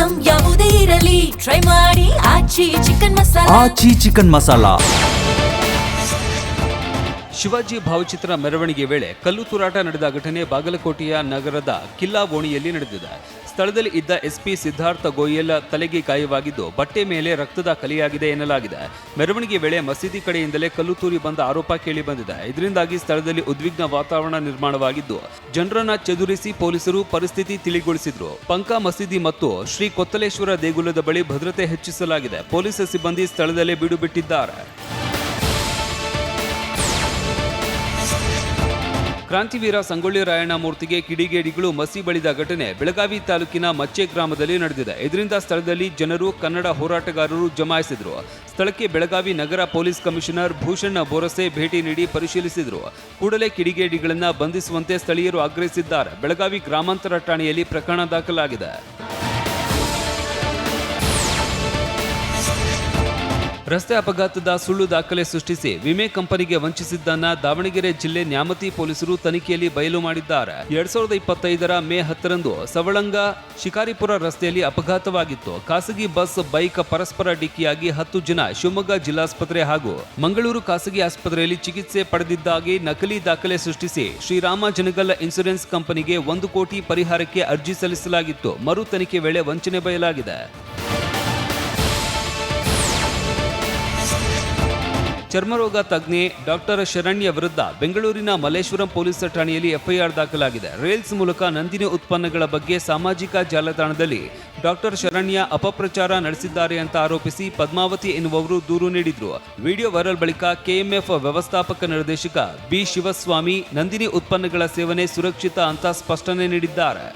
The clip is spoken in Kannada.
ಐಟಂ ಯಾವುದೇ ಇರಲಿ ಟ್ರೈ ಮಾಡಿ ಆಚಿ ಚಿಕನ್ ಮಸಾಲಾ. ಆಚಿ ಚಿಕನ್ ಮಸಾಲಾ. ಶಿವಾಜಿ ಭಾವಚಿತ್ರ ಮೆರವಣಿಗೆ ವೇಳೆ ಕಲ್ಲು ತೂರಾಟ ನಡೆದ ಘಟನೆ ಬಾಗಲಕೋಟೆಯ ನಗರದ ಕಿಲ್ಲಾ ಓಣಿಯಲ್ಲಿ ನಡೆದಿದೆ. ಸ್ಥಳದಲ್ಲಿ ಇದ್ದ ಎಸ್ಪಿ ಸಿದ್ಧಾರ್ಥ ಗೋಯಲ್ ತಲೆಗೆ ಗಾಯವಾಗಿದ್ದು ಬಟ್ಟೆ ಮೇಲೆ ರಕ್ತದ ಕಲೆಯಾಗಿದೆ ಎನ್ನಲಾಗಿದೆ. ಮೆರವಣಿಗೆ ವೇಳೆ ಮಸೀದಿ ಕಡೆಯಿಂದಲೇ ಕಲ್ಲು ತೂರಿ ಬಂದ ಆರೋಪ ಕೇಳಿ ಬಂದಿದೆ. ಇದರಿಂದಾಗಿ ಸ್ಥಳದಲ್ಲಿ ಉದ್ವಿಗ್ನ ವಾತಾವರಣ ನಿರ್ಮಾಣವಾಗಿದ್ದು ಜನರನ್ನ ಚದುರಿಸಿ ಪೊಲೀಸರು ಪರಿಸ್ಥಿತಿ ತಿಳಿಗೊಳಿಸಿದ್ರು. ಪಂಕಾ ಮಸೀದಿ ಮತ್ತು ಶ್ರೀ ಕೊತ್ತಲೇಶ್ವರ ದೇಗುಲದ ಬಳಿ ಭದ್ರತೆ ಹೆಚ್ಚಿಸಲಾಗಿದೆ. ಪೊಲೀಸ್ ಸಿಬ್ಬಂದಿ ಸ್ಥಳದಲ್ಲೇ ಬೀಡು ಬಿಟ್ಟಿದ್ದಾರೆ. ಕ್ರಾಂತಿವೀರ ಸಂಗೊಳ್ಳಿ ರಾಯಣ್ಣ ಮೂರ್ತಿಗೆ ಕಿಡಿಗೇಡಿಗಳು ಮಸಿ ಬಳಿದ ಘಟನೆ ಬೆಳಗಾವಿ ತಾಲೂಕಿನ ಮಚ್ಚೆ ಗ್ರಾಮದಲ್ಲಿ ನಡೆದಿದೆ. ಇದರಿಂದ ಸ್ಥಳದಲ್ಲಿ ಜನರು ಕನ್ನಡ ಹೋರಾಟಗಾರರು ಜಮಾಯಿಸಿದ್ರು. ಸ್ಥಳಕ್ಕೆ ಬೆಳಗಾವಿ ನಗರ ಪೊಲೀಸ್ ಕಮಿಷನರ್ ಭೂಷಣ್ ಬೋರಸೆ ಭೇಟಿ ನೀಡಿ ಪರಿಶೀಲಿಸಿದ್ರು. ಕೂಡಲೇ ಕಿಡಿಗೇಡಿಗಳನ್ನ ಬಂಧಿಸುವಂತೆ ಸ್ಥಳೀಯರು ಆಗ್ರಹಿಸಿದ್ದಾರೆ. ಬೆಳಗಾವಿ ಗ್ರಾಮಾಂತರ ಠಾಣೆಯಲ್ಲಿ ಪ್ರಕರಣ ದಾಖಲಾಗಿದೆ. ರಸ್ತೆ ಅಪಘಾತದ ಸುಳ್ಳು ದಾಖಲೆ ಸೃಷ್ಟಿಸಿ ವಿಮೆ ಕಂಪನಿಗೆ ವಂಚಿಸಿದ್ದನ್ನ ದಾವಣಗೆರೆ ಜಿಲ್ಲೆ ನ್ಯಾಮತಿ ಪೊಲೀಸರು ತನಿಖೆಯಲ್ಲಿ ಬಯಲು ಮಾಡಿದ್ದಾರೆ. 2025 ಮೇ 10ರಂದು ಸವಳಂಗ ಶಿಕಾರಿಪುರ ರಸ್ತೆಯಲ್ಲಿ ಅಪಘಾತವಾಗಿತ್ತು. ಖಾಸಗಿ ಬಸ್ ಬೈಕ್ ಪರಸ್ಪರ ಡಿಕ್ಕಿಯಾಗಿ 10 ಜನ ಶಿವಮೊಗ್ಗ ಜಿಲ್ಲಾಸ್ಪತ್ರೆ ಹಾಗೂ ಮಂಗಳೂರು ಖಾಸಗಿ ಆಸ್ಪತ್ರೆಯಲ್ಲಿ ಚಿಕಿತ್ಸೆ ಪಡೆದಿದ್ದಾಗಿ ನಕಲಿ ದಾಖಲೆ ಸೃಷ್ಟಿಸಿ ಶ್ರೀರಾಮ ಜನಗಲ್ ಇನ್ಶೂರೆನ್ಸ್ ಕಂಪನಿಗೆ 1 ಕೋಟಿ ಪರಿಹಾರಕ್ಕೆ ಅರ್ಜಿ ಸಲ್ಲಿಸಲಾಗಿತ್ತು. ಮರು ತನಿಖೆ ವೇಳೆ ವಂಚನೆ ಬಯಲಾಗಿದೆ. ಚರ್ಮರೋಗ ತಜ್ಞೆ ಡಾಕ್ಟರ್ ಶರಣ್ಯ ವಿರುದ್ಧ ಬೆಂಗಳೂರಿನ ಮಲ್ಲೇಶ್ವರಂ ಪೊಲೀಸ್ ಠಾಣೆಯಲ್ಲಿ ಎಫ್ಐಆರ್ ದಾಖಲಾಗಿದೆ. ರೇಲ್ಸ್ ಮೂಲಕ ನಂದಿನಿ ಉತ್ಪನ್ನಗಳ ಬಗ್ಗೆ ಸಾಮಾಜಿಕ ಜಾಲತಾಣದಲ್ಲಿ ಡಾಕ್ಟರ್ ಶರಣ್ಯ ಅಪಪ್ರಚಾರ ನಡೆಸಿದ್ದಾರೆ ಅಂತ ಆರೋಪಿಸಿ ಪದ್ಮಾವತಿ ಎನ್ನುವವರು ದೂರು ನೀಡಿದ್ರು. ವಿಡಿಯೋ ವೈರಲ್ ಬಳಿಕ ಕೆಎಂಎಫ್ ವ್ಯವಸ್ಥಾಪಕ ನಿರ್ದೇಶಕ ಬಿ ಶಿವಸ್ವಾಮಿ ನಂದಿನಿ ಉತ್ಪನ್ನಗಳ ಸೇವನೆ ಸುರಕ್ಷಿತ ಅಂತ ಸ್ಪಷ್ಟನೆ ನೀಡಿದ್ದಾರೆ.